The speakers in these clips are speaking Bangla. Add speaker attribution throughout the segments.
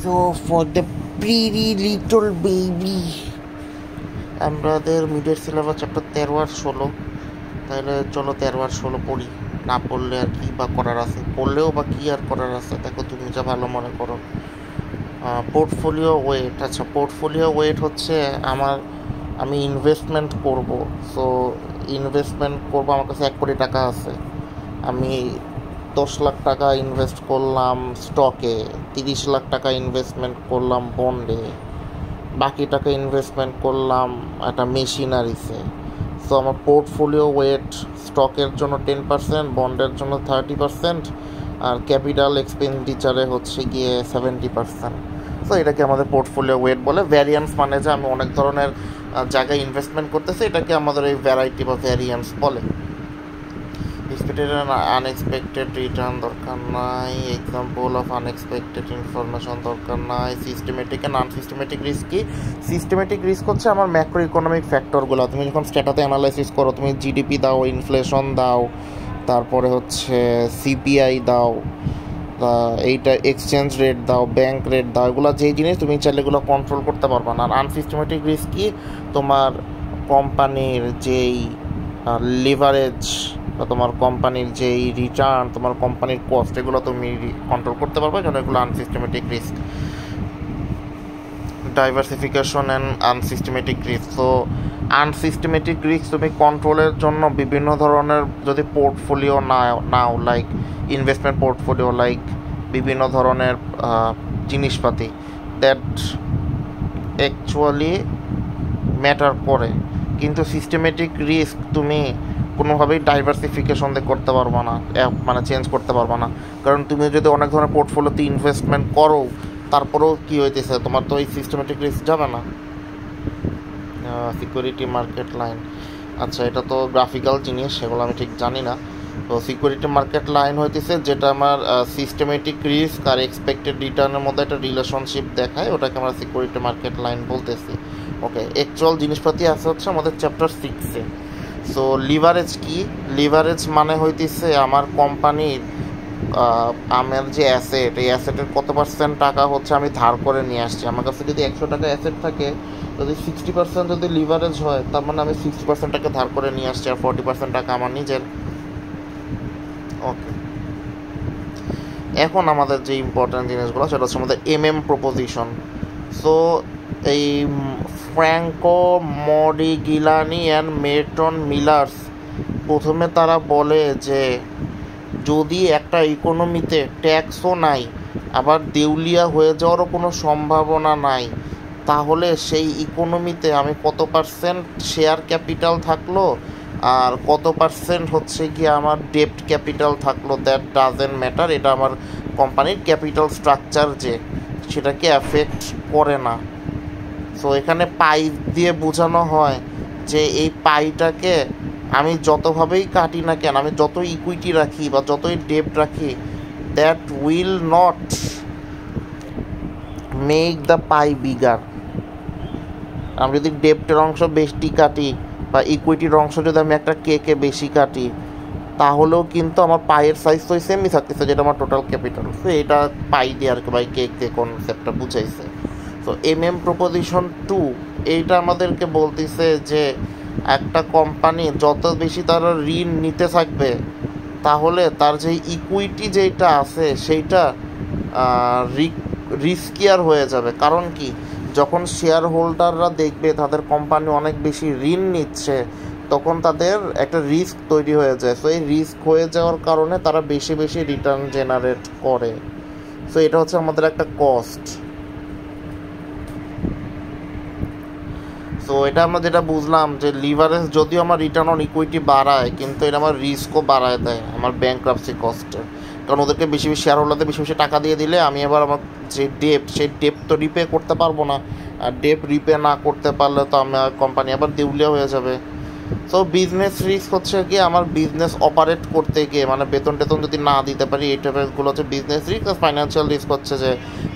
Speaker 1: So for the pretty little baby, আমাদের মিডের সিলেবাস চ্যাপ্টার 13 আর 16, তাহলে চলো 13 আর 16 পড়ি। না পড়লে আর কি বা করার আছে, পড়লেও বা কি আর করার আছে, দেখো তুমি যা ভালো মনে করো। পোর্টফোলিও ওয়েট, আচ্ছা পোর্টফোলিও ওয়েট হচ্ছে আমি ইনভেস্টমেন্ট করব। সো ইনভেস্টমেন্ট করবো, আমার কাছে 1 কোটি টাকা আছে, আমি 10 লাখ টাকা ইনভেস্ট করলাম স্টকে, 30 লাখ টাকা ইনভেস্টমেন্ট করলাম বন্ডে, বাকি টাকা ইনভেস্টমেন্ট করলাম একটা মেশিনারিসে। সো আমার পোর্টফোলিও ওয়েট স্টকের জন্য 10%, বন্ডের জন্য 30%, আর ক্যাপিটাল এক্সপেন্ডিচারে হচ্ছে গিয়ে 70%। সো এটাকে আমাদের পোর্টফোলিও ওয়েট বলে। ভ্যারিয়েন্স মানে যে আমি অনেক ধরনের জায়গায় ইনভেস্টমেন্ট করতেছি, এটাকে আমাদের এই ভ্যারাইটি বা ভ্যারিয়েন্স বলে। এক্সপেক্টেড অ্যান্ড আনএক্সপেক্টেড রিটার্ন দরকার নাই, এক্সাম্পল অফ আনএক্সপেক্টেড ইনফরমেশন দরকার নাই। সিস্টেমেটিক অ্যান্ড আনসিস্টেমেটিক রিস্ক কি? সিস্টেমেটিক রিস্ক হচ্ছে আমার ম্যাক্রো ইকোনমিক ফ্যাক্টরগুলো। তুমি যখন স্ট্যাটাতে অ্যানালাইসিস করো, তুমি জিডিপি দাও, ইনফ্লেশন দাও, তারপরে হচ্ছে সিপিআই দাও, এইটা এক্সচেঞ্জ রেট দাও, ব্যাংক রেট দাও, এগুলো যেই জিনিস তুমি চাইলে এগুলো কন্ট্রোল করতে পারবা না। আর আনসিস্টেমেটিক রিস্ক কি? তোমার কোম্পানির যেই লিভারেজ বা তোমার কোম্পানির যেই রিটার্ন, তোমার কোম্পানির কস্ট, এগুলো তুমি কন্ট্রোল করতে পারবে, যেন এগুলো unsystematic risk. Diversification and unsystematic risk. তো আনসিস্টেমেটিক রিস্ক তুমি কন্ট্রোলের জন্য বিভিন্ন ধরনের যদি পোর্টফোলিও নাও, লাইক ইনভেস্টমেন্ট পোর্টফোলিও, লাইক বিভিন্ন ধরনের জিনিসপাতি, দ্যাট অ্যাকচুয়ালি ম্যাটার করে। কিন্তু সিস্টেমেটিক রিস্ক তুমি কোনোভাবেই ডাইভার্সিফিকেশন দিয়ে করতে পারবো না, মানে চেঞ্জ করতে পারবো না। কারণ তুমি যদি অনেক ধরনের পোর্টফোলিওতে ইনভেস্টমেন্ট করো, তারপরেও কী হইতেছে, তোমার তো এই সিস্টেমেটিক রিস্ক যাবে না। সিকিউরিটি মার্কেট লাইন, আচ্ছা এটা তো গ্রাফিক্যাল জিনিস, সেগুলো আমি ঠিক জানি না। তো সিকিউরিটি মার্কেট লাইন হইতেছে যেটা আমার সিস্টেমেটিক রিস্ক আর এক্সপেক্টেড রিটার্নের মধ্যে একটা রিলেশনশিপ দেখায়, ওটাকে আমরা সিকিউরিটি মার্কেট লাইন বলতেছি। ওকে, অ্যাকচুয়াল জিনিসপাতি আছে হচ্ছে আমাদের চ্যাপ্টার 6-এ। সো লিভারেজ কি? লিভারেজ মানে হইতেছে আমার কোম্পানির আমার যে অ্যাসেট, এই অ্যাসেটের কত % টাকা হচ্ছে আমি ধার করে নিয়ে আসছি। আমার কাছে যদি 100 টাকা অ্যাসেট থাকে, যদি 60% যদি লিভারেজ হয়, তার মানে আমি 60% টাকা ধার করে নিয়ে আসছি, আর 40% টাকা আমার নিজের। ওকে, এখন আমাদের যে ইম্পর্ট্যান্ট জিনিসগুলো সেটা হচ্ছে আমাদের প্রপোজিশন। সো এই ফ্র্যাঙ্কো মডিগিলানি অ্যান্ড মেটন মিলার্স, প্রথমে তারা বলে যে যদি একটা ইকোনমিতে ট্যাক্সও নাই, আবার দেউলিয়া হয়ে যাওয়ারও কোনো সম্ভাবনা নাই, তাহলে সেই ইকোনমিতে আমি কত % শেয়ার ক্যাপিটাল থাকলো আর কত % হচ্ছে কি আমার ডেপ্ট ক্যাপিটাল থাকলো, দ্যাট ডাজেন্ট ম্যাটার। এটা আমার কোম্পানির ক্যাপিটাল স্ট্রাকচার যে সেটাকে অ্যাফেক্ট করে না। সো এখানে পাই দিয়ে বোঝানো হয় যে এই পাইটাকে আমি যতভাবেই কাটি না কেন, আমি যতই ইকুইটি রাখি বা যতই ডেপ্ট রাখি, that will not make the pi bigger. আমি যদি ডেপ্টের অংশ বেশি কাটি বা ইকুইটির অংশ যদি আমি একটা কেকে বেশি কাটি, তাহলেও কিন্তু আমার পায়ের সাইজ তো সেমই থাকতেছে, যেটা আমার টোটাল ক্যাপিটাল। সো এটা পাই দিয়ে আর কি, বাই কেক দিয়ে কনসেপ্টটা বুঝাইছে। তো প্রপোজিশন 2 এইটা আমাদেরকে বলতেছে যে একটা কোম্পানি যত বেশি তারা ঋণ নিতে থাকবে, তাহলে তার যে ইকুইটি যেটা আছে সেইটা রিস্কিয়ার হয়ে যাবে। কারণ কি, যখন শেয়ার হোল্ডাররা দেখবে তাদের কোম্পানি অনেক বেশি ঋণ নিচ্ছে, তখন তাদের একটা রিস্ক তৈরি হয়ে যায়। সো এই রিস্ক হয়ে যাওয়ার কারণে তারা বেশি বেশি রিটার্ন জেনারেট করে। সো এটা হচ্ছে আমাদের একটা কস্ট। তো এটা আমরা যেটা বুঝলাম যে লিভারেজ যদিও আমার রিটার্ন অন ইকুইটি বাড়ায়, কিন্তু এটা আমার রিস্কও বাড়ায় দেয় আমার ব্যাংক্রাপসি কস্টে। কারণ ওদেরকে বেশি বেশি শেয়ার হোল্ডারদের বেশি বেশি টাকা দিয়ে দিলে আমি আবার আমার যে ডেপ্ট, সেই ডেপ্ট তো রিপে করতে পারবো না, আর ডেপ্ট রিপে না করতে পারলে তো আমার কোম্পানি আবার দেউলিয়া হয়ে যাবে। সো বিজনেস রিস্ক হচ্ছে কি, আমার বিজনেস অপারেট করতে গিয়ে মানে বেতন টেতন যদি না দিতে পারি, এই টাইপেরগুলো হচ্ছে বিজনেস রিস্ক। আর ফাইন্যান্সিয়াল রিস্ক হচ্ছে যে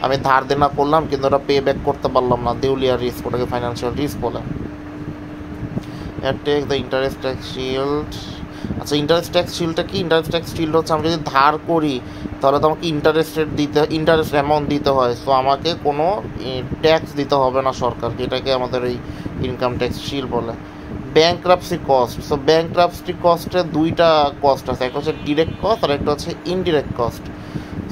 Speaker 1: আমি ধার দেনা করলাম কিন্তু ওটা পে ব্যাক করতে পারলাম না, দেউলিয়া রিস্ক, ওটাকে ফাইন্যান্সিয়াল রিস্ক বলে। Take the interest tax shield. আচ্ছা, ইন্টারেস্ট ট্যাক্স শিল্ডটা কি? ইন্টারেস্ট ট্যাক্স শিল্ড হচ্ছে আমি যদি ধার করি তাহলে তো আমাকে ইন্টারেস্ট অ্যামাউন্ট দিতে হয়। সো আমাকে কোনো ট্যাক্স দিতে হবে না সরকারকে, এটাকে আমাদের এই ইনকাম ট্যাক্স শিল্ড বলে। ব্যাংক্রাপসি কস্ট, সো ব্যাংক্রাপসি কস্টে দুইটা কস্ট আছে, একটা হচ্ছে ডিরেক্ট কস্ট আর একটা হচ্ছে indirect cost.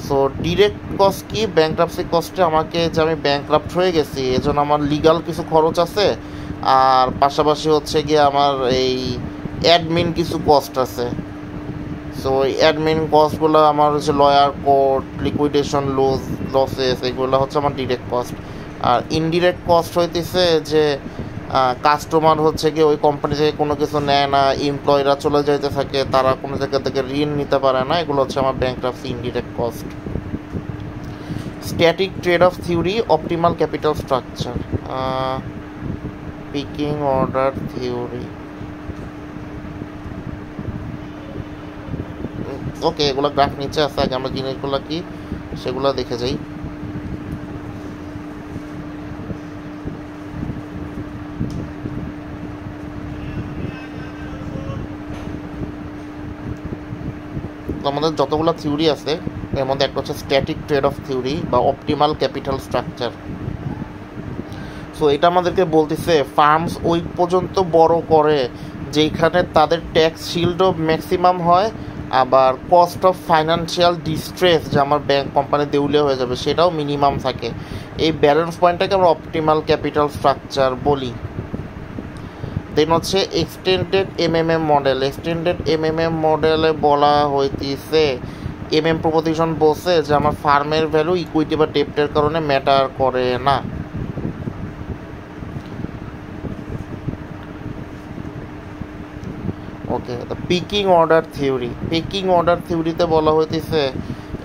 Speaker 1: So direct cost কি? ব্যাংক্রাপসি কস্টে আমাকে যে আমি ব্যাংক্রাপ্ট হয়ে গেছি এজন্য আমার লিগাল কিছু খরচ আছে, আর পাশাপাশি হচ্ছে গিয়ে আমার এই অ্যাডমিন কিছু কস্ট আছে। সো ওই অ্যাডমিন কস্টগুলো আমার হচ্ছে লয়ার কোর্ট, লিকুইডেশন লসেস, এগুলো হচ্ছে আমার ডিরেক্ট কস্ট। আর ইনডিরেক্ট কস্ট হইতেছে যে কাস্টমার হচ্ছে গিয়ে ওই কোম্পানি থেকে কোনো কিছু নেয় না, এমপ্লয়িরা চলে যাইতে থাকে, তারা কোনো জায়গা থেকে ঋণ নিতে পারে না, এগুলো হচ্ছে আমার bankruptcy indirect cost. Static trade off theory, optimal capital structure, pecking order theory. Okay, এগুলো গ্রাফ নিচে আছে, আগে আমরা জিনিসগুলো কি সেগুলো দেখে যাই। আমাদের যতগুলো থিওরি আছে এর মধ্যে একটা হচ্ছে স্ট্যাটিক ট্রেড অফ থিওরি বা অপটিমাল ক্যাপিটাল স্ট্রাকচার। সো এটা আমাদেরকে বলতেছে ফার্মস ওই পর্যন্ত বড় করে যেখানে তাদের ট্যাক্স শিল্ডও ম্যাক্সিমাম হয়, আবার কস্ট অফ ফাইন্যান্সিয়াল ডিস্ট্রেস, যে আমার ব্যাংক কোম্পানি দেউলিয়া হয়ে যাবে, সেটাও মিনিমাম থাকে। এই ব্যালেন্স পয়েন্টটাকে আমরা অপটিমাল ক্যাপিটাল স্ট্রাকচার বলি। দেন হচ্ছে এক্সটেন্ডেড এমএমএম মডেল। এক্সটেন্ডেড এমএমএম মডেলে বলা হইতেছে প্রপোজিশন বলছে যে আমার ফার্মের ভ্যালু ইকুইটি বা ডেপ্টের কারণে ম্যাটার করে না। Okay, pecking order theory. Pecking order থিওরিতে বলা হইতেছে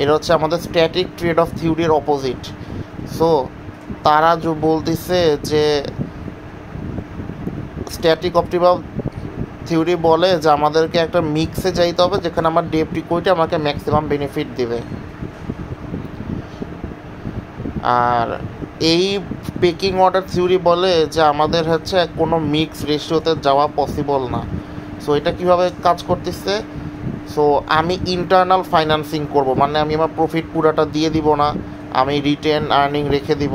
Speaker 1: এটা হচ্ছে আমাদের স্ট্যাটিক ট্রেড অফ থিওরির অপোজিট। সো তারা যে বলতেছে যে স্ট্যাটিক অপটিমাল থিওরি বলে যে আমাদেরকে একটা মিক্সে যাইতে হবে যেখানে আমার ডেপ্ট ইকুইটি আমাকে ম্যাক্সিমাম বেনিফিট দিবে। আর এই পেকিং অর্ডার থিওরি বলে যে আমাদের হচ্ছে কোনো মিক্স রেশিওতে যাওয়া পসিবল না। সো এটা কীভাবে কাজ করতেছে? সো আমি ইন্টারনাল ফাইন্যান্সিং করব, মানে আমি আমার প্রফিট পুরাটা দিয়ে দিব না, আমি রিটেন আর্নিং রেখে দিব।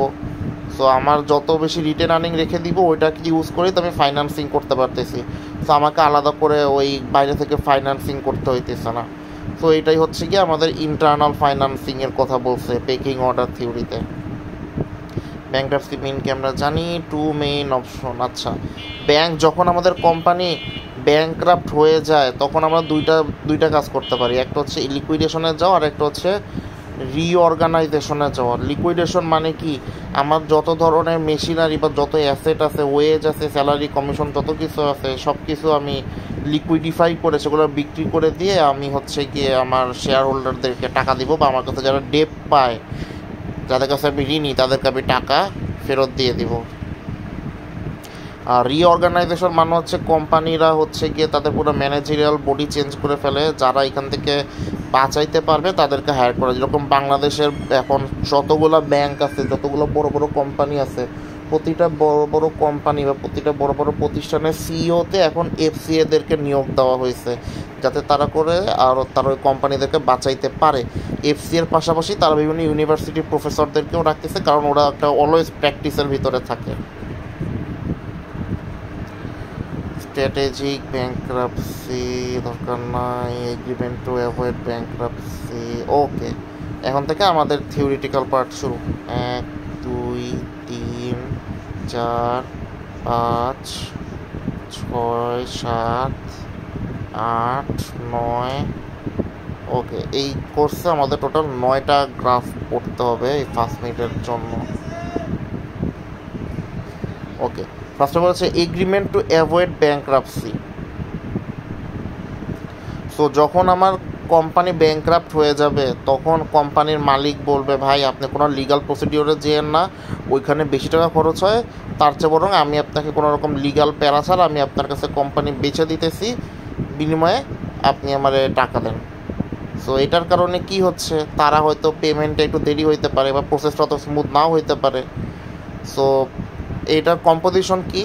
Speaker 1: সো আমার যত বেশি রিটেন আর্নিং রেখে দিব ওইটাকে ইউজ করেই তো আমি ফাইন্যান্সিং করতে পারতেছি। সো আমাকে আলাদা করে ওই বাইরে থেকে ফাইন্যান্সিং করতে হইতেছে না। সো এটাই হচ্ছে কি আমাদের ইন্টারনাল ফাইন্যান্সিংয়ের কথা বলছে পেকিং অর্ডার থিওরিতে। ব্যাংক্রাপসি মিন কি আমরা জানি, টু মেইন অপশন। আচ্ছা, ব্যাংক যখন আমাদের কোম্পানি ব্যাংক্রাপ্ট হয়ে যায় তখন আমরা দুইটা কাজ করতে পারি, একটা হচ্ছে লিকুইডেশনে যাওয়া আর একটা হচ্ছে রিঅর্গানাইজেশনে যাওয়া। লিকুইডেশন মানে কি, আমার যত ধরনের মেশিনারি বা যত অ্যাসেট আছে, ওয়েজ আছে, স্যালারি, কমিশন, যত কিছু আছে সব কিছু আমি লিকুইডিফাই করে সেগুলো বিক্রি করে দিয়ে আমি হচ্ছে গিয়ে আমার শেয়ার হোল্ডারদেরকে টাকা দিব, বা আমার কাছে যারা ডেপ পায়, যাদের কাছে আমি ঋণী, তাদেরকে আমি টাকা ফেরত দিয়ে দিব। আর রিঅর্গানাইজেশন মানে হচ্ছে কোম্পানিরা হচ্ছে গিয়ে তাদের পুরো ম্যানেজারিয়াল বডি চেঞ্জ করে ফেলে, যারা এখান থেকে বাঁচাইতে পারবে তাদেরকে হায়ার করে। যেরকম বাংলাদেশের এখন যতগুলো ব্যাংক আছে, যতগুলো বড় বড় কোম্পানি আছে, প্রতিটা বড় বড় কোম্পানি বা প্রতিটা বড় বড় প্রতিষ্ঠানের সিইওতে এখন এফসিএদেরকে নিয়োগ দেওয়া হয়েছে, যাতে তারা করে আর তারা ওই কোম্পানিদেরকে বাঁচাইতে পারে। এফসিএর পাশাপাশি তারা বিভিন্ন ইউনিভার্সিটির প্রফেসরদেরকেও রাখতেছে, কারণ ওরা একটা অলওয়েজ প্র্যাকটিসের ভিতরে থাকে। স্ট্র্যাটেজিক ব্যাংক্রাপসি দরকার নাই, এগ্রিমেন্ট টু অ্যাভয়েড ব্যাংক্রাপসি। ওকে, এখন থেকে আমাদের থিওরিটিক্যাল পার্ট শুরু। 1 2 3 4 5 6 7 8 9। ওকে, এই কোর্সে আমাদের টোটাল 9টা গ্রাফ পড়তে হবে এই 5 মিনিটের জন্য। ওকে, ফার্স্ট অফ অল হচ্ছে agreement to avoid bankruptcy. So যখন আমার কোম্পানি ব্যাংক্রাপ্ট হয়ে যাবে তখন কোম্পানির মালিক বলবে, ভাই আপনি কোনো লিগাল প্রসিডিওরে যেয়েন না, ওইখানে বেশি টাকা খরচ হয়, তার চেয়ে বরং আমি আপনাকে কোনো রকম লিগাল প্যারা ছাড়া আমি আপনার কাছে কোম্পানি বেচে দিতেছি, বিনিময়ে আপনি আমারে টাকা দেন। সো এটার কারণে কি হচ্ছে, তারা হয়তো পেমেন্টটা একটু দেরি হইতে পারে বা প্রসেসটা অত স্মুথ নাও হইতে পারে। সো এইটার কম্পোজিশন কি,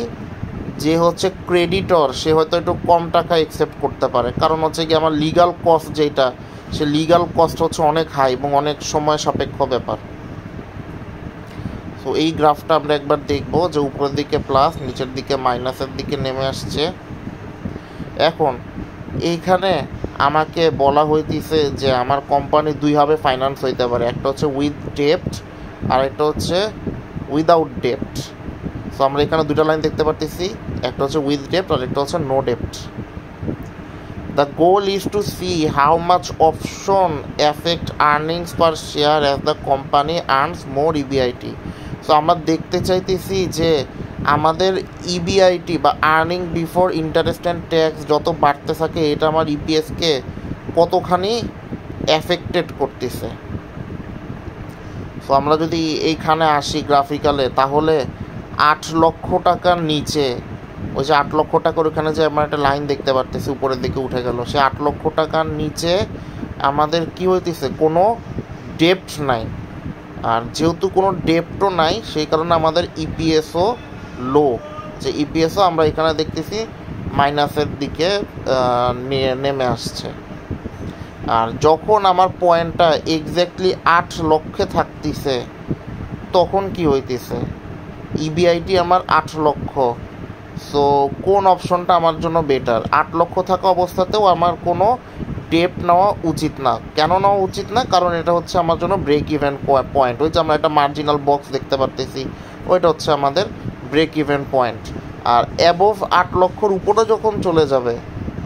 Speaker 1: যে হচ্ছে ক্রেডিটর সে হয়তো একটু কম টাকা অ্যাকসেপ্ট করতে পারে, কারণ হচ্ছে কি আমার লিগাল কস্ট যেটা, সে লিগাল কস্ট হচ্ছে অনেক হাই এবং অনেক সময় সাপেক্ষ ব্যাপার। তো এই গ্রাফটা আমরা একবার দেখবো যে উপরের দিকে প্লাস, নিচের দিকে মাইনাসের দিকে নেমে আসছে। এখন এইখানে আমাকে বলা হইতেছে যে আমার কোম্পানি দুইভাবে ফাইন্যান্স হইতে পারে, একটা হচ্ছে উইথ ডেপ্ট আর একটা হচ্ছে উইদাউট ডেপ্ট। সো আমরা এখানে দুটো লাইন দেখতে পারতেছি, একটা হচ্ছে উইথ ডেপ্ট আর একটা হচ্ছে নো ডেপ্ট। The goal is to see how much option effect earnings per share as the company earns more EBIT. So আমরা দেখতে চাইতেছি যে আমাদের ইবিআইটি বা earning before interest and tax যত বাড়তে থাকে এটা আমার ইপিএসকে কতখানি এফেক্টেড করতেছে। সো আমরা যদি এইখানে আসি গ্রাফিক্যালে, তাহলে 8 লক্ষ টাকার নিচে, ওই যে 8 লক্ষ টাকার ওখানে যে আমরা একটা লাইন দেখতে পারতেছি উপরের দিকে উঠে গেল, সে 8 লক্ষ টাকার নিচে আমাদের কি হইতেছে, কোনো ডেপ্ট নাই। আর যেহেতু কোনো ডেপ্টও নাই সেই কারণে আমাদের ইপিএসও লো, যে ইপিএসও আমরা এখানে দেখতেছি মাইনাসের দিকে নেমে আসছে। আর যখন আমার পয়েন্টটা এক্স্যাক্টলি 8 লক্ষে থাকতেছে তখন কি হইতেছে, ইবিআইটি আমার 8 লক্ষ। সো কোন অপশনটা আমার জন্য বেটার? 8 লক্ষ থাকা অবস্থাতেও আমার কোনো ডেপ্ট নেওয়া উচিত না। কেন নেওয়া উচিত না? কারণ এটা হচ্ছে আমার জন্য ব্রেক ইভেন পয়েন্ট। ওই যে আমরা একটা মার্জিনাল বক্স দেখতে পারতেছি, ওইটা হচ্ছে আমাদের ব্রেক ইভেন পয়েন্ট। আর অ্যাবোভ 8 লক্ষর উপরে যখন চলে যাবে,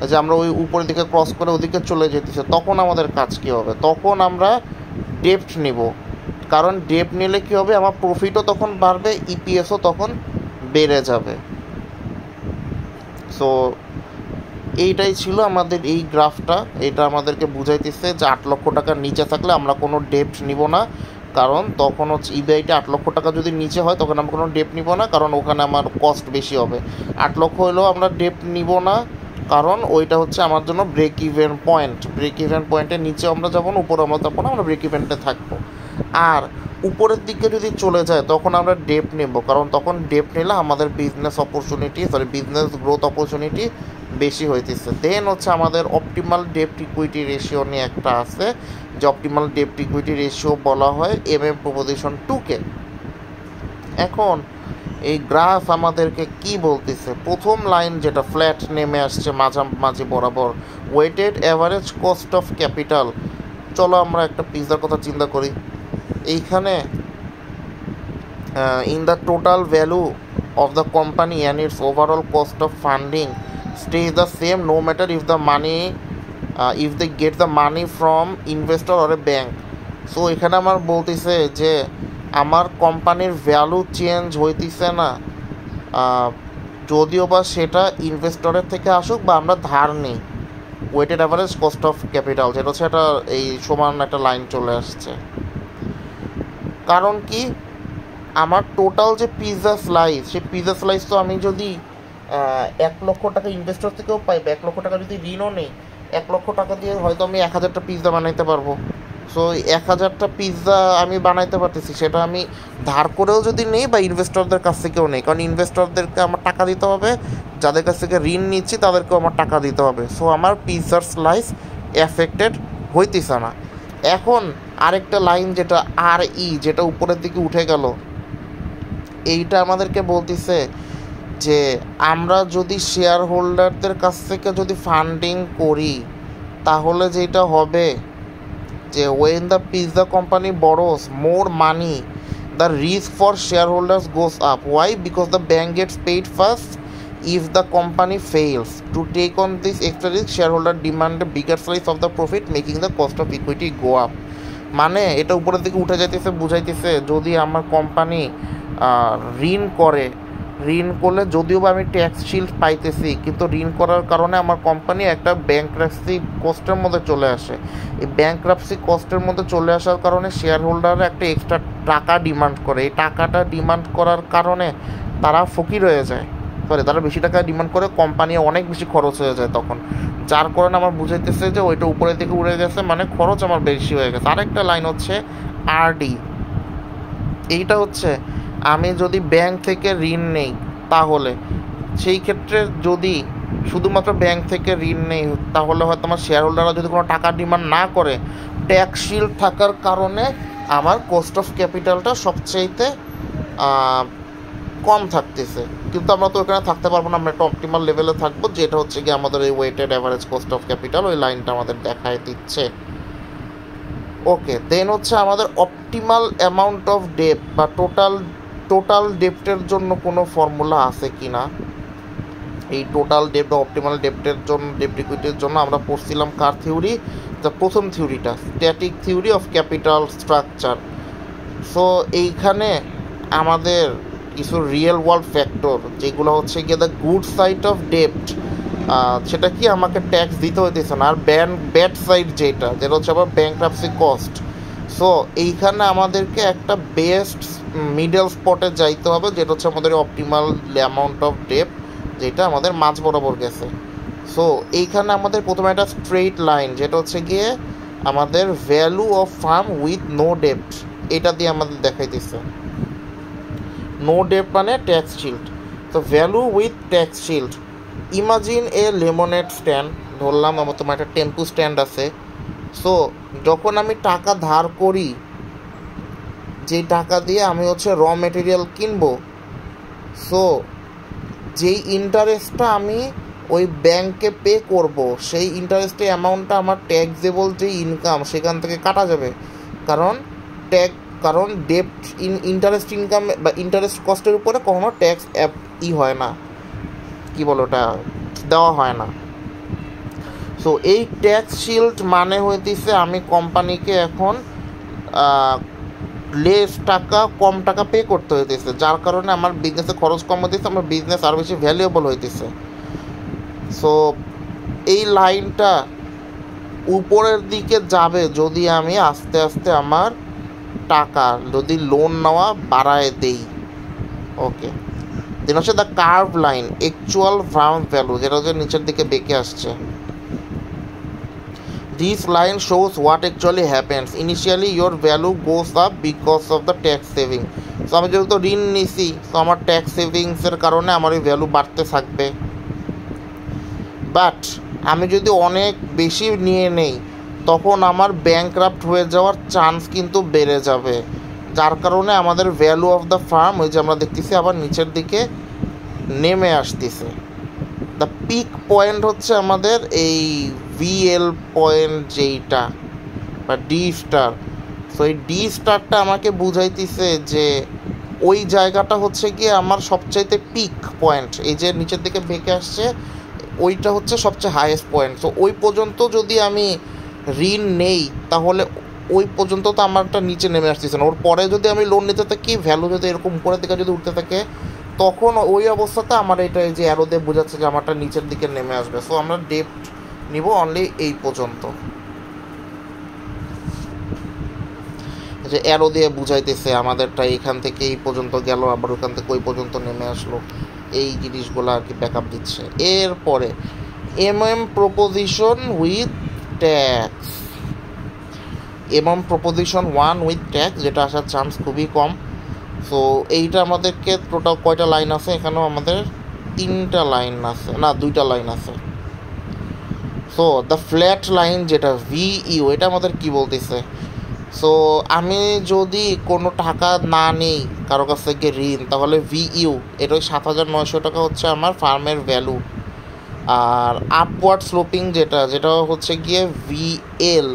Speaker 1: যে আমরা ওই উপরের দিকে ক্রস করে ওদিকে চলে যেতেছে, তখন আমাদের কাজ কী হবে? তখন আমরা ডেপ্ট নিব, কারণ ডেপ্ট নিলে কী হবে, আমার প্রফিটও তখন বাড়বে, ইপিএসও তখন বেড়ে যাবে। সো এইটাই ছিল আমাদের এই গ্রাফটা। এটা আমাদেরকে বুঝাইতেছে যে 8 লক্ষ টাকার নিচে থাকলে আমরা কোনো ডেপ্ট নিব না, কারণ তখন হচ্ছে ইবিআইটা 8 লক্ষ টাকা যদি নিচে হয় তখন আমরা কোনো ডেপ্ট নিব না, কারণ ওখানে আমার কস্ট বেশি হবে। 8 লক্ষ হলেও আমরা ডেপ্ট নিব না, কারণ ওইটা হচ্ছে আমার জন্য break even point. Break even পয়েন্টের নিচে আমরা যাবো না, উপরে আমরা যাবো না, আমরা ব্রেক ইভেন্টে থাকবো। আর উপরের দিকে যদি চলে যায় তখন আমরা ডেপ্ট নেব, কারণ তখন ডেপ্ট নিলে আমাদের বিজনেস গ্রোথ অপরচুনিটি বেশি হইতেছে। দেন হচ্ছে আমাদের অপটিমাল ডেপ্ট ইকুইটি রেশিও নিয়ে একটা আছে, যে অপটিমাল ডেপ্ট ইকুইটি রেশিও বলা হয় প্রপোজিশন 2কে। এখন এই গ্রাফ আমাদেরকে কি বলতেছে? প্রথম লাইন যেটা ফ্ল্যাট নেমে আসছে মাঝামাঝি বরাবর, weighted average cost of capital. চলো আমরা একটা পিজার কথা চিন্তা করি। এইখানে in the total value of the company and its overall cost of funding stays the same no matter if they get the money from investor or a bank. So এখানে আমার বলতেছে যে আমার কোম্পানির ভ্যালু চেঞ্জ হইতেছে না, যদিও বা সেটা ইনভেস্টরের থেকে আসুক বা আমরা ধার নিই। Weighted average cost of capital যেটা হচ্ছে এটা এই সমান একটা লাইন চলে আসছে। কারণ কি, আমার টোটাল যে পিৎজা স্লাইস, সেই পিৎজা স্লাইস তো আমি যদি 1 লক্ষ টাকা ইনভেস্টর থেকেও পাই, 1 লক্ষ টাকা যদি ঋণও নেই, 1 লক্ষ টাকা দিয়ে হয়তো আমি 1000টা পিৎজা বানাইতে পারবো। সো 1000টা পিৎজা আমি বানাইতে পারতেছি, সেটা আমি ধার করেও যদি নেই বা ইনভেস্টরদের কাছ থেকেও নেই, কারণ ইনভেস্টরদেরকে আমার টাকা দিতে হবে, যাদের কাছ থেকে ঋণ নিচ্ছি তাদেরকেও আমার টাকা দিতে হবে। সো আমার পিৎজার স্লাইস এফেক্টেড হইতেছে না। এখন আরেকটা লাইন যেটা যেটা উপরের দিকে উঠে গেল, এইটা আমাদেরকে বলতেছে যে আমরা যদি শেয়ার হোল্ডারদের কাছ থেকে যদি ফান্ডিং করি তাহলে যেটা হবে যে when the pizza company borrows more money the risk for shareholders goes up. Why? Because the bank gets paid first if the company fails. To take on this extra risk, shareholder demand a bigger slice of the profit, making the cost of equity go up. মানে এটা উপরের দিকে উঠে যাইতেছে, বুঝাইতেছে যদি আমার কোম্পানি ঋণ করলে যদিও বা আমি ট্যাক্স শিল্ড পাইতেছি, কিন্তু ঋণ করার কারণে আমার কোম্পানি একটা ব্যাংক্রাপসি কস্টের মধ্যে চলে আসে। এই ব্যাংক্রাপসি কস্টের মধ্যে চলে আসার কারণে শেয়ার হোল্ডাররা একটা এক্সট্রা টাকা ডিমান্ড করে। এই টাকাটা ডিমান্ড করার কারণে তারা ফকির হয়ে যায়, তারা বেশি টাকা ডিমান্ড করে, কোম্পানি অনেক বেশি খরচ হয়ে যায় তখন, যার কারণে আমার বুঝাইতেছে যে ওইটা উপরের দিকে উড়ে গেছে, মানে খরচ আমার বেশি হয়ে গেছে। আরেকটা লাইন হচ্ছে আরডি। এইটা হচ্ছে আমি যদি ব্যাংক থেকে ঋণ নেই তাহলে সেই ক্ষেত্রে যদি শুধুমাত্র ব্যাংক থেকে ঋণ নেই, তাহলে হয়তো আমার শেয়ার হোল্ডাররা যদি কোনো টাকা ডিমান্ড না করে, ট্যাক্স শিল্ড থাকার কারণে আমার কস্ট অফ ক্যাপিটালটা সবচাইতে কম থাকতেছে। কিন্তু আমরা তো ওখানে থাকতে পারবো না, আমরা একটা অপটিমাল লেভেলে থাকবো, যেটা হচ্ছে কি আমাদের এই weighted average cost of capital, ওই লাইনটা আমাদের দেখায় দিচ্ছে। ওকে, দেন হচ্ছে আমাদের অপটিমাল অ্যামাউন্ট অফ ডেপ বা টোটাল ডেপ্টের জন্য কোনো ফর্মুলা আছে কি না। এই টোটাল ডেপ্ট বা অপটিমাল ডেপ্টের জন্য, ডেপ্ট ইকুইটির জন্য আমরা পড়ছিলাম কার থিওরি, যা প্রথম থিওরিটা, static theory of capital structure. So এইখানে আমাদের কিছু রিয়েল ওয়ার্ল্ড ফ্যাক্টর, যেগুলো হচ্ছে গিয়ে দ্য গুড সাইড অফ ডেপ্ট, সেটা কি আমাকে ট্যাক্স দিতে হইতেছে না। আর ব্যাড সাইড যেটা হচ্ছে আবার ব্যাংক্রাপসি কস্ট। সো এইখানে আমাদেরকে একটা বেস্ট মিডল স্পটে যাইতে হবে, যেটা হচ্ছে আমাদের অপটিমাল অ্যামাউন্ট অফ ডেপ্ট, যেটা আমাদের মাঝ বরাবর গেছে। সো এইখানে আমাদের প্রথমে একটা স্ট্রেইট লাইন, যেটা হচ্ছে গিয়ে আমাদের value of firm with no ডেপ্ট, এটা দিয়ে আমাদের দেখাইতেছে। নো ডেপ্ট মানে ট্যাক্স শিল্ড। তো value with tax shield, imagine a lemonade stand, ধরলাম আমার তোমার একটা টেম্পু স্ট্যান্ড আছে। সো যখন আমি টাকা ধার করি, যেই টাকা দিয়ে আমি হচ্ছে র মেটেরিয়াল কিনবো, সো যেই ইন্টারেস্টটা আমি ওই ব্যাংকে পে করব, সেই ইন্টারেস্টের অ্যামাউন্টটা আমার ট্যাক্সেবল যে ইনকাম সেখান থেকে কাটা যাবে। কারণ ডেপ্ট ইন্টারেস্ট ইনকাম বা ইন্টারেস্ট কস্টের উপরে কখনো ট্যাক্স হয় না, কি বলো, ওটা দেওয়া হয় না। সো এই ট্যাক্স শিল্ড মানে হইতেছে আমি কোম্পানিকে এখন কম টাকা পে করতে হইতেছে, যার কারণে আমার বিজনেসে খরচ কম হইতেছে, আমার বিজনেস আরও বেশি ভ্যালুয়েবল হইতেছে। সো এই লাইনটা উপরের দিকে যাবে যদি আমি আস্তে আস্তে আমার টাকা, যদি লোন নেওয়া বাড়ায় দেই। ওকে, দেন হচ্ছে the curve line, actual farm value, যেটা হচ্ছে নিচের দিকে বেঁকে আসছে। This line shows what actually happens. Initially, your value goes up because of the tax saving. So আমি যেহেতু ঋণ নিছি, তো আমার ট্যাক্স সেভিংসের কারণে আমার এই ভ্যালু বাড়তে থাকবে। বাট আমি যদি অনেক বেশি নিয়ে নেই, তখন আমার ব্যাংক্রাফট হয়ে যাওয়ার চান্স কিন্তু বেড়ে যাবে, যার কারণে আমাদের ভ্যালু অফ দ্য ফার্ম, ওই যে আমরা দেখতেছি আবার নিচের দিকে নেমে আসতেছে। দ্য পিক পয়েন্ট হচ্ছে আমাদের এই ভিএল পয়েন্ট, যেইটা বা ডি স্টার। সো এই ডি স্টারটা আমাকে বুঝাইতেছে যে ওই জায়গাটা হচ্ছে গিয়ে আমার সবচাইতে পিক পয়েন্ট, এই যে নিচের দিকে বেঁকে আসছে, ওইটা হচ্ছে সবচেয়ে হাইয়েস্ট পয়েন্ট। তো ওই পর্যন্ত যদি আমি ঋণ নেই, তাহলে ওই পর্যন্ত তো আমারটা নিচে নেমে আসতেছে না। ওর পরে যদি আমি লোন নিতে থাকি, ভ্যালু যদি এরকম উপরের দিকে যদি উঠতে থাকে, তখন ওই অবস্থাতে আমার এটা এই যে অ্যারো দিয়ে বোঝাচ্ছে যে আমারটা নিচের দিকে নেমে আসবে। সো আমরা ডেপ্ট নিব অনলি এই পর্যন্ত, যে অ্যারো দিয়ে বুঝাইতেছে আমাদেরটা এইখান থেকে এই পর্যন্ত গেল, আবার ওখান থেকে ওই পর্যন্ত নেমে আসলো, এই জিনিসগুলো আর কি ব্যাকআপ দিচ্ছে। এরপরে proposition with tax, proposition 1 with tax, যেটা আসার চান্স খুবই কম। সো এইটা আমাদেরকে টোটাল কয়টা লাইন আছে, এখানেও আমাদের 3টা লাইন আছে, না 2টা লাইন আছে। সো দ্য ফ্ল্যাট লাইন, যেটা ভিইউ, এটা আমাদের কি বলতেছে। সো আমি যদি কোনো টাকা না নেই কারো কাছ থেকে ঋণ, তাহলে ভিইউ, এটা ওই 7,900 টাকা হচ্ছে আমার ফার্মের ভ্যালু। আর আপওয়ার্ড স্লোপিং যেটা হচ্ছে গিয়ে ভিএল,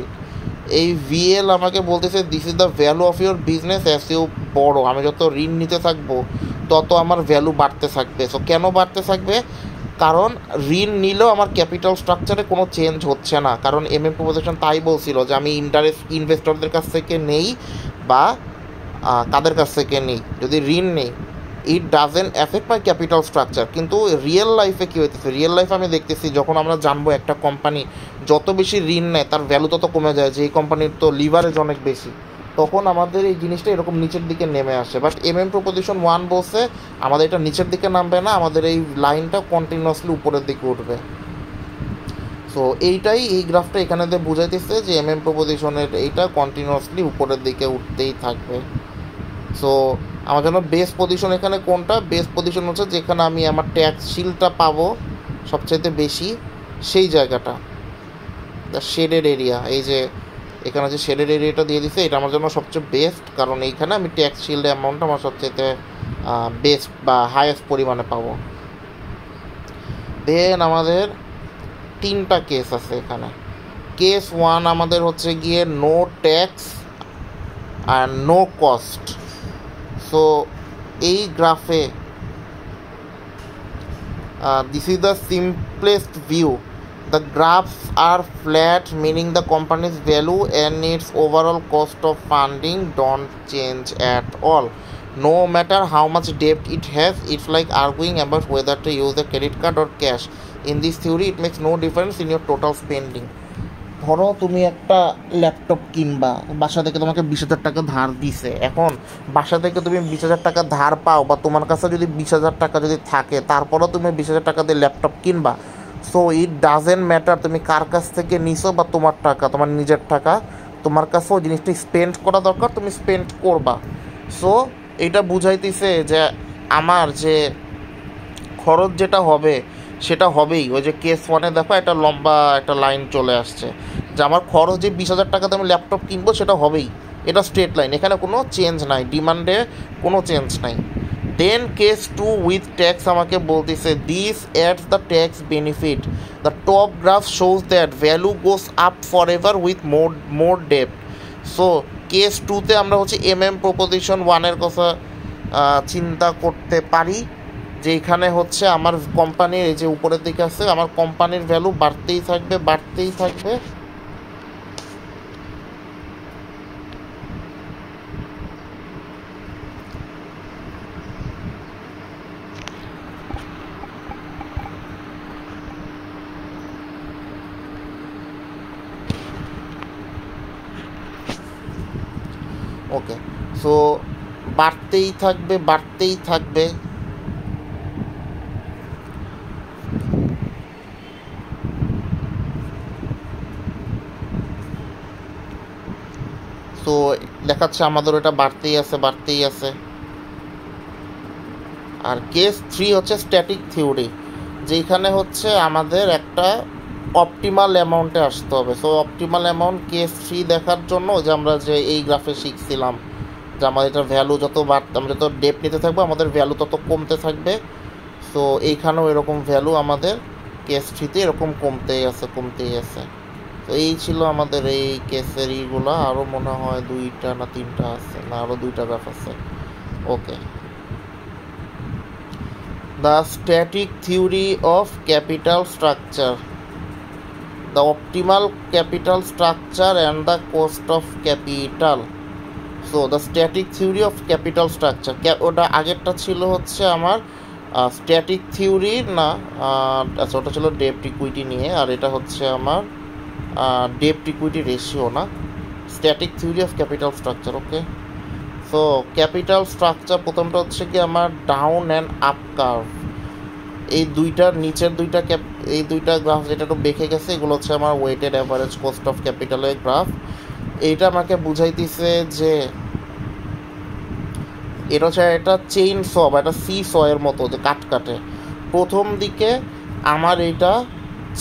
Speaker 1: এই ভিএল আমাকে বলতেছে this is the value of your business as you বড়, আমি যত ঋণ নিতে থাকবো তত আমার ভ্যালু বাড়তে থাকবে। সো কেন বাড়তে থাকবে, কারণ ঋণ নিলেও আমার ক্যাপিটাল স্ট্রাকচারে কোনো চেঞ্জ হচ্ছে না, কারণ প্রপোজিশন তাই বলছিল যে আমি ইনভেস্টরদের কাছ থেকে নেই বা কাদের কাছ থেকে নেই, যদি ঋণ নেই, it doesn't affect my capital structure. কিন্তু রিয়েল লাইফে কী হইতেছে, রিয়েল লাইফে আমি দেখতেছি যখন আমরা জানবো একটা কোম্পানি যত বেশি ঋণ নেয় তার ভ্যালু তত কমে যায়, যে এই কোম্পানির তো লিভারেজ অনেক বেশি, তখন আমাদের এই জিনিসটা এরকম নিচের দিকে নেমে আসে। বাট প্রপোজিশন 1 বলছে আমাদের এটা নিচের দিকে নামবে না, আমাদের এই লাইনটা কন্টিনিউয়াসলি উপরের দিকে উঠবে। সো এইটাই, এই গ্রাফটা এখানে দিয়ে বুঝাইতেছে যে প্রপোজিশনের এইটা কন্টিনিউয়াসলি উপরের দিকে উঠতেই থাকবে। সো আমার জন্য বেস্ট পজিশন এখানে কোনটা? বেস্ট পজিশন হচ্ছে যেখানে আমি আমার ট্যাক্স শিলটা পাবো সবচাইতে বেশি, সেই জায়গাটা, দ্য শেডেড এরিয়া। এই যে এখানে যে শেডেড এরিয়াটা দিয়ে দিছে, এটা আমার জন্য সবচেয়ে বেস্ট, কারণ এইখানে আমি ট্যাক্স শিল্ড অ্যামাউন্টটা আমার সবচেয়ে বেস্ট বা হাইয়েস্ট পরিমাণে পাবো। দেন আমাদের 3টা কেস আছে এখানে। কেস 1 আমাদের হচ্ছে গিয়ে নো ট্যাক্স আর নো কস্ট। সো এই গ্রাফে this is the simplest view. The graphs are flat, meaning the company's value and its overall cost of funding don't change at all. No matter how much debt it has, it's like arguing about whether to use a credit card or cash. In this theory, it makes no difference in your total spending. ধরো তুমি একটা ল্যাপটপ কিনবা, বাসা থেকে তোমাকে 20,000 টাকা ধার দিছে। এখন বাসা থেকে তুমি 20,000 টাকা ধার পাও, বা তোমার কাছে যদি 20,000 টাকা যদি থাকে, তারপরেও তুমি 20,000 টাকা দিয়ে ল্যাপটপ কিনবা। সো ইট ডাজেন্ট ম্যাটার তুমি কার কাছ থেকে নিছো বা তোমার টাকা, তোমার নিজের টাকা, তোমার কাছেও জিনিসটা স্পেন্ড করা দরকার, তুমি স্পেন্ড করবা। সো এটা বুঝাইতেছে যে আমার যে খরচ যেটা হবে সেটা হবেই। ওই যে কেস 1-এ দেখো একটা লম্বা একটা লাইন চলে আসছে, যে আমার খরচ যে 20,000 টাকাতে আমি ল্যাপটপ কিনবো সেটা হবেই, এটা স্ট্রেট লাইন, এখানে কোনো চেঞ্জ নাই, ডিমান্ডে কোনো চেঞ্জ নাই। দেন কেস 2 উইথ ট্যাক্স আমাকে বলতেছে this adds the tax benefit, the top graph shows that value goes up forever with more ডেপ্ট। সো কেস 2-তে আমরা হচ্ছে প্রপোজিশন 1-এর কথা চিন্তা করতে পারি, যে এখানে হচ্ছে আমার কোম্পানির এই যে উপরের দিকে আছে, আমার কোম্পানির ভ্যালু বাড়তেই থাকবে বাড়তেই থাকবে। ওকে, সো বাড়তেই থাকবে বাড়তেই থাকবে। তো দেখাচ্ছে আমাদের এটা বাড়তেই আছে বাড়তেই আছে। আর কেস 3 হচ্ছে স্ট্যাটিক থিওরি, যেখানে হচ্ছে আমাদের একটা অপটিমাল অ্যামাউন্টে আসতে হবে। সো অপটিমাল অ্যামাউন্ট কেস 3 দেখার জন্য যে আমরা যে এই গ্রাফে শিখছিলাম যে আমাদের এটার ভ্যালু যত বাড়তে, আমরা যত ডেপ নিতে থাকবো আমাদের ভ্যালু তত কমতে থাকবে। সো এইখানেও এরকম ভ্যালু আমাদের কেস 3-তে এরকম কমতেই আছে। তো এই ছিল আমাদের এই কেসের ইগুলো। আরও মনে হয় 2টা না 3টা আছে, না আরও 2টা গ্রাফ আছে। Okay, the static theory of capital structure, the optimal capital structure and the cost of capital. So the static theory of capital structure, ওটা আগেরটা ছিল হচ্ছে আমার স্ট্যাটিক থিওরি না, আচ্ছা ওটা ছিল ডেপ্ট ইকুইটি নিয়ে, আর এটা হচ্ছে আমার ডেপ্ট ইকুইটি রেশিও না, static theory of capital structure. Okay, so capital structure প্রথমটা হচ্ছে কি আমার ডাউন অ্যান্ড আপ কার্ভ। এই দুইটার নিচের দুইটা এই দুইটা গ্রাফ যেটা একটু বেঁকে গেছে, এগুলো হচ্ছে আমার ওয়েটেড অ্যাভারেজ কস্ট অফ ক্যাপিটালের গ্রাফ। এইটা আমাকে বুঝাইতেছে যে এটা হচ্ছে একটা চেইন স বা একটা সি স এর মতো, যে কাটে। প্রথম দিকে আমার এইটা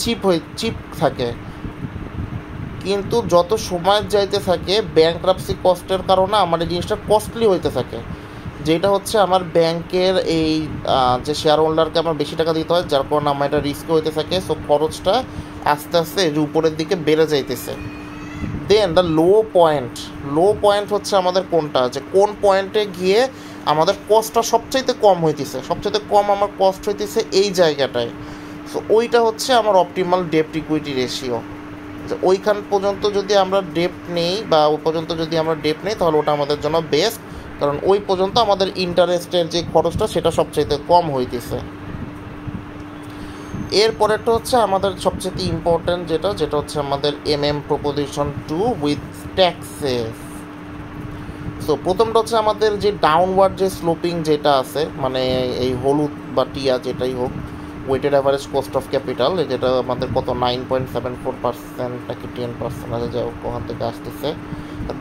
Speaker 1: চিপ থাকে, কিন্তু যত সময় যাইতে থাকে ব্যাংক্রাপসি কস্টের কারণে আমার এই জিনিসটা কস্টলি হইতে থাকে, যেটা হচ্ছে আমার ব্যাংকের এই যে শেয়ার হোল্ডারকে আমার বেশি টাকা দিতে হয়, যার কারণে আমার এটা রিস্ক হইতে থাকে। সো খরচটা আস্তে আস্তে উপরের দিকে বেড়ে যাইতেছে। দেন দ্য লো পয়েন্ট হচ্ছে আমাদের কোনটা, যে কোন পয়েন্টে গিয়ে আমাদের কস্টটা সবচাইতে কম হইতেছে, সবচাইতে কম আমার কস্ট হইতেছে এই জায়গাটায়। সো ওইটা হচ্ছে আমার অপটিমাল ডেপ্ট ইকুইটি রেশিও। ওইখান পর্যন্ত যদি আমরা ডেপ্ট নেই, বা ওই পর্যন্ত যদি আমরা ডেপ্ট নেই, তাহলে ওটা আমাদের জন্য বেস্ট, কারণ ওই পর্যন্ত আমাদের ইন্টারেস্টের যে খরচটা সেটা সবচাইতে কম হইতেছে। এরপরেরটা হচ্ছে আমাদের সবচেয়ে ইম্পর্ট্যান্ট যেটা হচ্ছে আমাদের প্রপোজিশন 2 উইথ ট্যাক্সেস। সো প্রথমটা হচ্ছে আমাদের যে ডাউনওয়ার্ড যে স্লোপিং যেটা আছে, মানে এই হলুদ বা টিয়া যেটাই হোক, weighted average cost of capital, যেটা আমাদের কত 9.74% নাকি 10% আছে, যাই হোক ওখান থেকে আসতেছে।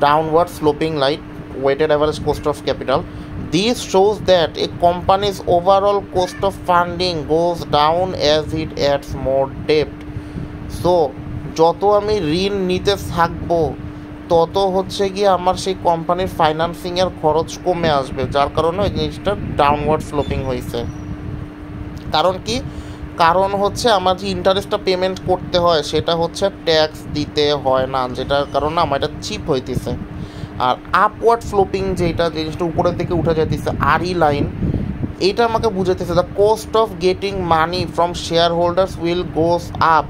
Speaker 1: Downward sloping line, weighted average cost of capital. This shows that a company's overall cost of funding goes down as it adds more debt. So যত আমি ঋণ নিতে থাকবো তত হচ্ছে গিয়ে আমার সেই কোম্পানির ফাইন্যান্সিংয়ের খরচ কমে আসবে, যার কারণে ওই জিনিসটা ডাউনওয়ার্ড স্লোপিং হয়েছে। কারণ কি, কারণ হচ্ছে আমার যে ইন্টারেস্টটা পেমেন্ট করতে হয় সেটা হচ্ছে ট্যাক্স দিতে হয় না, যেটার কারণে আমার এটা চিপ হইতেছে। আর আপওয়ার্ড স্লোপিং যেটা জিনিসটা উপরের দিকে উঠে যাইতেছে আরই লাইন, এটা আমাকে বুঝাইতেছে the cost of getting money from share holders will goes up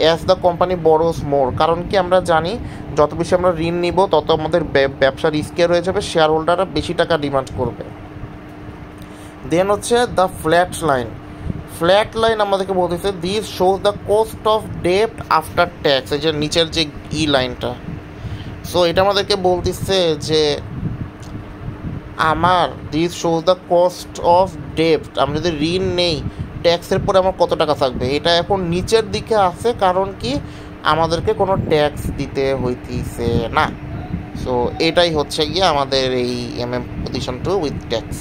Speaker 1: as the company borrows more. কারণ কি আমরা জানি যত বেশি আমরা ঋণ নিব তত আমাদের ব্যবসা রিস্কের হয়ে যাবে, শেয়ার হোল্ডাররা বেশি টাকা ডিমান্ড করবে। দেন হচ্ছে the flat line. Flat line আমাদেরকে বলতেছে this shows the cost of debt after tax, এই যে নিচের যে লাইনটা। সো এটা আমাদেরকে বলতেছে যে আমার this shows the cost of debt, আমি যদি ঋণ নেই ট্যাক্সের পরে আমার কত টাকা থাকবে, এটা এখন নিচের দিকে আছে। কারণ কি, আমাদেরকে কোনো ট্যাক্স দিতে হইতেছে না। সো এটাই হচ্ছে গিয়ে আমাদের এই পজিশন 2 উইথ ট্যাক্স।